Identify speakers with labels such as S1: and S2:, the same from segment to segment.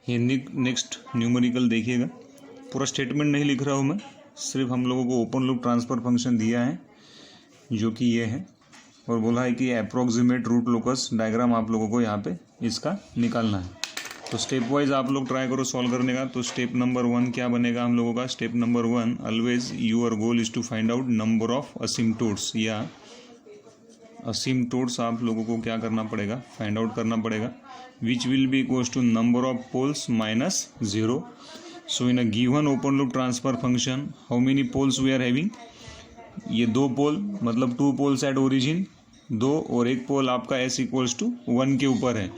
S1: ये next numerical देखिएगा, पूरा स्टेटमेंट नहीं लिख रहा हूँ मैं, सिर्फ हम लोगों को ओपन लूप ट्रांसफ़र फंक्शन दिया है जो कि ये है, और बोला है कि अप्रोक्सीमेट रूट लोकस डायग्राम आप लोगों को यहाँ पे इसका निकालना है। तो स्टेप वाइज आप लोग ट्राई करो सॉल्व करने का। तो स्टेप नंबर 1 क्या बनेगा हम लोगों का? Step number 1, always your goal is to find out number of asymptotes, या असिम्प्टोट्स आप लोगों को क्या करना पड़ेगा? फाइंड आउट करना पड़ेगा, which will be equals to number of poles minus 0। So in a given open loop transfer function how many poles we are having? ये 2 पोल, मतलब 2 पोल्स एट ओरिजिन, 2, और 1 पोल आपका s इक्वल्स टू 1 के ऊपर है।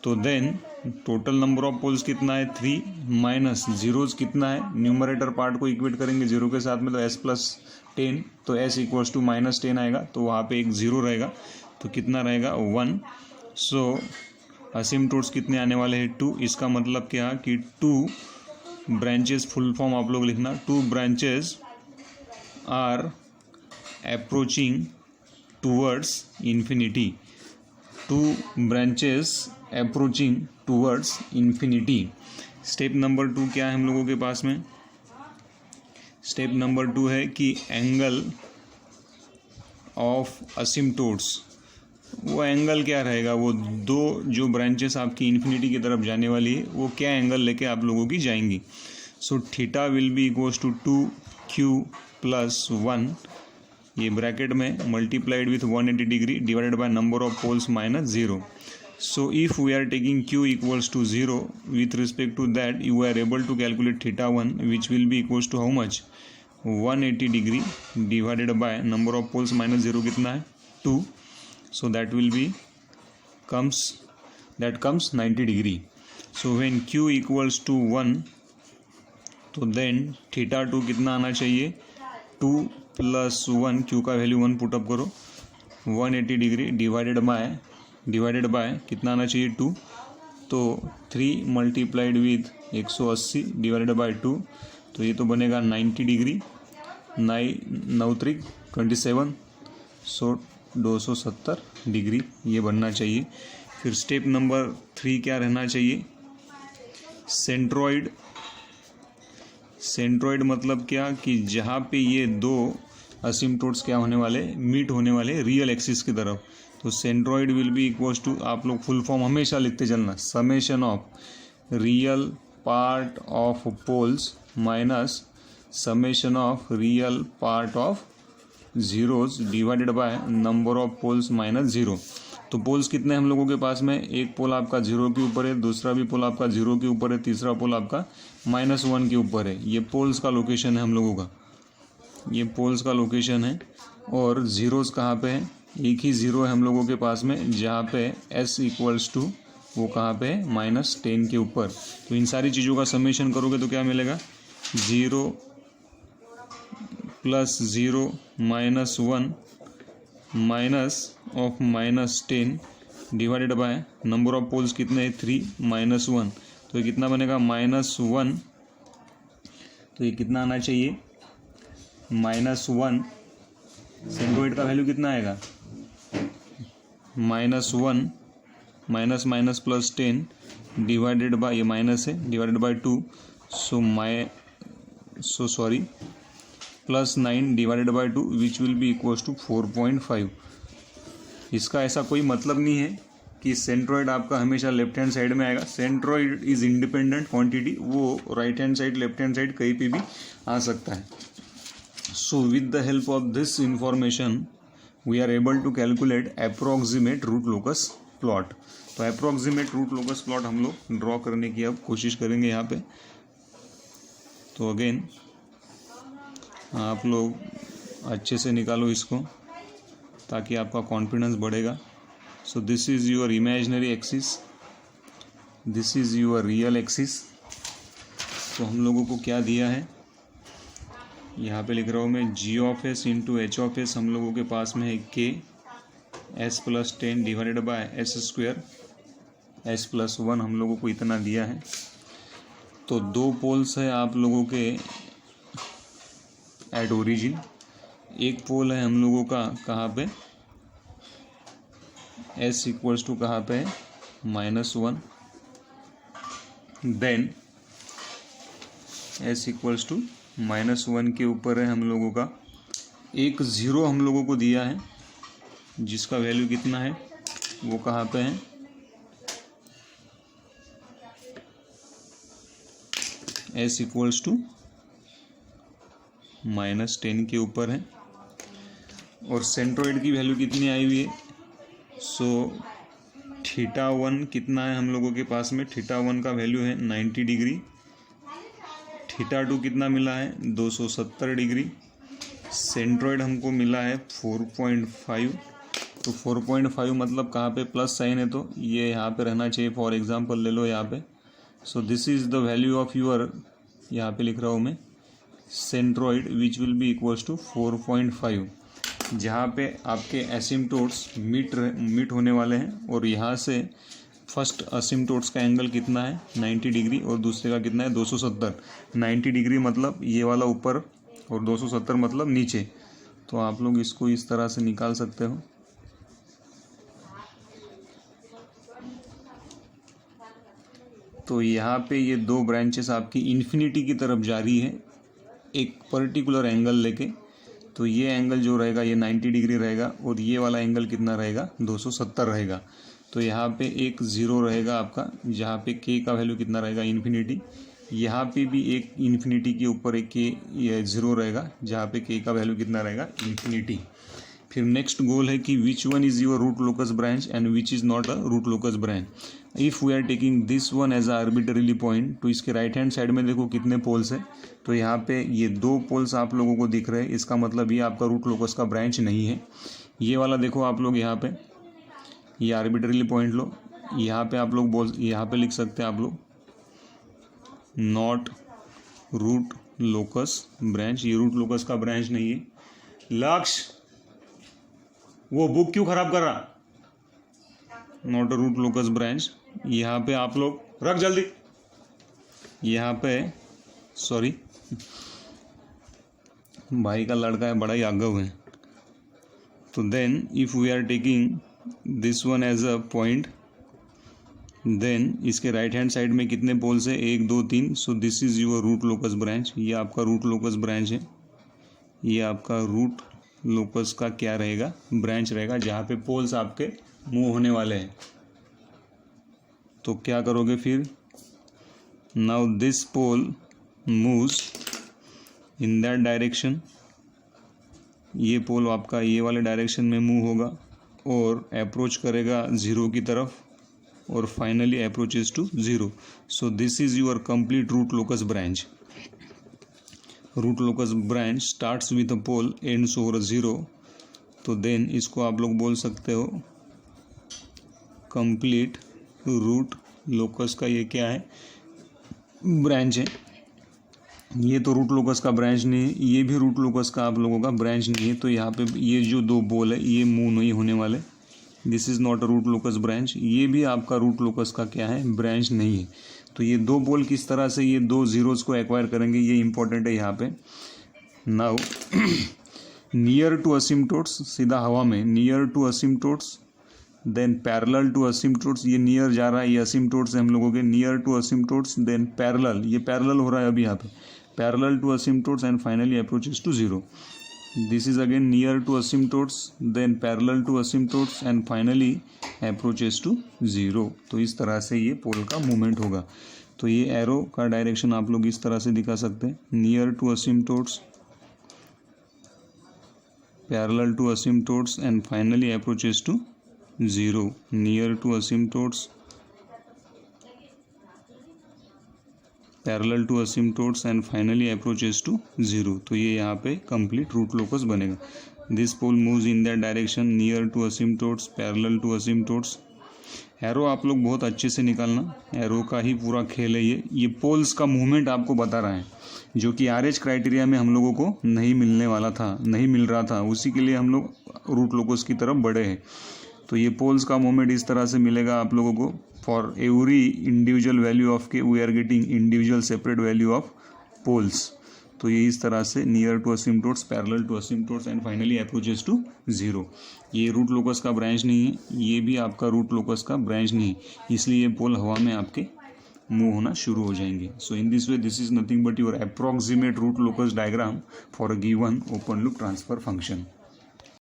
S1: तो then total number of poles कितना है? 3 माइनस जीरोज कितना है? न्यूमरेटर पार्ट को इक्वेट करेंगे 0 के साथ में, तो s प्लस 10, तो s इक्वल्स टू माइनस 10 आएगा, तो वहाँ पे एक 0 रहेगा, तो कितना रहेगा? 1। सो असिम्प्टोट्स कितने आने वाले हैं? 2। इसका मतलब क्या कि 2 ब्रांचेस, फुल फॉर्म आप लोग लिखना, 2 branches are approaching towards infinity, 2 branches approaching towards infinity. Step number 2 क्या है हम लोगों के पास में? स्टेप नंबर 2 है कि एंगल ऑफ असिम्प्टोट्स, वो एंगल क्या रहेगा? वो 2 जो ब्रांचेस आपकी इन्फिनिटी की तरफ जाने वाली है, वो क्या एंगल लेके आप लोगों की जाएंगी? So theta will be equals to 2q plus 1, ये ब्रैकेट में multiplied with 180 degree divided by number of poles minus 0। So if we are taking q equals to 0 with respect to that you are able to calculate theta 1 which will be equals to how much? 180 degree divided by number of poles minus 0 कितना है? 2। So that will B comes 90 degree. So when q equals to 1, तो then theta 2 कितना आना चाहिए? 2 plus 1, q का value 1 put up करो, 180 degree divided bye कितना आना चाहिए? 2, तो 3 मल्टीप्लाइड विथ 180 डिवाइडेड बाय 2, तो ये तो बनेगा 90 डिग्री, 9 3 27, सो 270 डिग्री ये बनना चाहिए। फिर स्टेप नंबर 3 क्या रहना चाहिए? सेंट्रॉइड मतलब क्या कि जहाँ पे ये 2 असिम्प्टोट्स क्या होने वाले? मीट होने वाले रियल एक्सिस की तरफ। तो centroid will be equals to, आप लोग फुल फॉर्म हमेशा लिखते चलना, summation of real part of poles minus summation of real part of zeros divided by number of poles minus 0। तो पोल्स कितने हम लोगों के पास में? एक पोल आपका 0 के ऊपर है, दूसरा भी पोल आपका 0 के ऊपर है, तीसरा पोल आपका -1 के ऊपर है। ये पोल्स का लोकेशन है हम लोगों का, ये पोल्स का लोकेशन है। और जीरोज कहाँ पे है? एक ही 0 है हम लोगों के पास में, जहाँ पे s इक्वल्स टू वो कहाँ पे है? -10 के ऊपर। तो इन सारी चीज़ों का समेशन करोगे तो क्या मिलेगा? 0 plus 0 -1 minus of -10 divided by number of poles कितने हैं? 3 -1, तो ये कितना बनेगा? -1, तो ये कितना आना चाहिए? -1। सेंट्रॉइड का वैल्यू कितना आएगा? -1 minus minus plus 10 divided by, ये माइनस है, divided by 2, so sorry plus 9 divided by 2 which will be equals to 4.5। इसका ऐसा कोई मतलब नहीं है कि सेंट्रॉइड आपका हमेशा लेफ्ट हैंड साइड में आएगा। सेंट्रॉइड इज इंडिपेंडेंट क्वांटिटी, वो right hand side, left hand side कहीं पे भी आ सकता है। So with the help of this information we are able to calculate approximate root locus plot. तो अप्रोक्सीमेट रूट लोकस प्लॉट हम लोग ड्रॉ करने की अब कोशिश करेंगे यहाँ पे। तो अगेन आप लोग अच्छे से निकालो इसको ताकि आपका कॉन्फिडेंस बढ़ेगा। सो this is your imaginary axis, this is your real axis. तो हम लोगों को क्या दिया है यहाँ पे लिख रहा हूँ मैं, g of s into H of s हम लोगों के पास में है k s plus 10 divided bye s square s plus 1 हम लोगों को इतना दिया है। तो 2 पोल्स है आप लोगों के एट ओरिजिन, एक पोल है हम लोगों का कहाँ पे? s इक्वल्स टू कहाँ पे है? -1, देन s इक्वल्स टू -1 के ऊपर है हम लोगों का एक ज़ीरो हम लोगों को दिया है, जिसका वैल्यू कितना है वो कहाँ पे है, s इक्वल्स टू -10 के ऊपर है। और सेंट्रोइड की वैल्यू कितनी आई हुई है, सो θ1 कितना है हम लोगों के पास में, θ1 का वैल्यू है 90 डिग्री, θ2 कितना मिला है 270 डिग्री, सेंट्रोइड हमको मिला है 4.5। तो 4.5 मतलब कहाँ पे प्लस साइन है तो ये यहाँ पे रहना चाहिए, फॉर एग्जांपल ले लो यहाँ पे। So this is the value of your, यहाँ पे लिख रहा हूँ मैं, centroid which will be equals to 4.5, जहाँ पे आपके एसिम्टोट्स मीट होने वाले हैं। और यहाँ से फर्स्ट असिम्टोट्स का एंगल कितना है 90 डिग्री और दूसरे का कितना है 270। 90 डिग्री मतलब ये वाला ऊपर और 270 मतलब नीचे। तो आप लोग इसको इस तरह से निकाल सकते हो। तो यहाँ पे ये दो ब्रांचेस आपकी इन्फिनिटी की तरफ जा रही है एक पर्टिकुलर एंगल लेके। तो ये एंगल जो रहेगा ये 90 डिग्री रहेगा और ये वाला एंगल कितना रहेगा 270 रहेगा। तो यहाँ पे एक ज़ीरो रहेगा आपका, जहाँ पे के का वैल्यू कितना रहेगा इन्फिनिटी। यहाँ पे भी एक इन्फिनिटी के ऊपर एक के ये ज़ीरो रहेगा, जहाँ पे के का वैल्यू कितना रहेगा इन्फिनिटी। फिर नेक्स्ट गोल है कि which one is your root locus branch and which is not a root locus branch. If we are taking this one as a arbitrarily point, तो इसके राइट हैंड साइड में देखो कितने poles है। तो यहाँ पे ये दो पोल्स आप लोगों को दिख रहे हैं, इसका मतलब ये आपका रूट लोकस का ब्रांच नहीं है। ये वाला देखो आप लोग, यहाँ पे ये आर्बिटरीली पॉइंट लो, यहाँ पे आप लोग यहाँ पे लिख सकते हैं आप लोग नॉट रूट लोकस ब्रांच। ये रूट लोकस का ब्रांच नहीं है। लक्ष्य वो बुक क्यों खराब कर रहा, not a root locus branch. यहाँ पे आप लोग रख जल्दी, यहाँ पे सॉरी भाई का लड़का है, बड़ा ही आगव है। तो then if we are taking this one as a point, then इसके राइट हैंड साइड में कितने पोल्स है 1 2 3। So this is your root locus branch. ये आपका रूट लोकस ब्रांच है, ये आपका रूट लोकस का क्या रहेगा ब्रांच रहेगा, जहाँ पे पोल्स आपके मूव होने वाले हैं। तो क्या करोगे फिर, now this pole moves in that direction, ये पोल आपका ये वाले डायरेक्शन में मूव होगा और अप्रोच करेगा ज़ीरो की तरफ और finally approaches to zero. So this is your complete root locus branch. Root locus branch starts with a pole ends over zero. तो देन इसको आप लोग बोल सकते हो कंप्लीट रूट लोकस का ये क्या है ब्रांच है। ये तो रूट लोकस का ब्रांच नहीं है, ये भी रूट लोकस का आप लोगों का ब्रांच नहीं है। तो यहाँ पे ये जो दो पोल है ये मूव नहीं होने वाले, this is not a root locus branch. ये भी आपका रूट लोकस का क्या है ब्रांच नहीं है। तो ये दो पोल किस तरह से ये दो जीरोस को एक्वायर करेंगे ये इंपॉर्टेंट है यहाँ पे। नाउ नियर टू असिम्टोट्स, सीधा हवा में near to asymptotes, then parallel to asymptotes. ये नियर जा रहा है, ये असिम्टोट्स है हम लोगों के, near to asymptotes, then parallel, ये पैरेलल हो रहा है अभी यहाँ पे, parallel to asymptotes and finally approaches to zero. This is again near to asymptotes, then parallel to asymptotes and finally approaches to zero. तो इस तरह से ये पोल का मूवमेंट होगा। तो ये एरो का डायरेक्शन आप लोग इस तरह से दिखा सकते हैं, near to asymptotes, parallel to asymptotes and finally approaches to zero. Near to asymptotes, parallel to asymptotes and finally approaches to zero. तो ये यहाँ पे कंप्लीट रूट लोकस बनेगा। This pole moves in that direction near to asymptotes, parallel to asymptotes. Arrow आप लोग बहुत अच्छे से निकालना, एरो का ही पूरा खेल है ये पोल्स का मूवमेंट आपको बता रहा है, जो कि आरएच क्राइटेरिया में हम लोगों को नहीं मिलने वाला था, नहीं मिल रहा था, उसी के लिए हम लोग रूट लोकस की तरफ बढ़े हैं। तो ये पोल्स का मूवमेंट इस तरह से मिलेगा आप लोगों को। For every individual value of K we are getting individual separate value of poles. तो ये इस तरह से near to asymptotes, parallel to asymptotes and finally approaches to zero. ये रूट लोकस का ब्रांच नहीं है, ये भी आपका रूट लोकस का ब्रांच नहीं है, इसलिए ये पोल हवा में आपके मूव होना शुरू हो जाएंगे. So in this way this is nothing but your approximate root locus diagram for a given open loop transfer function.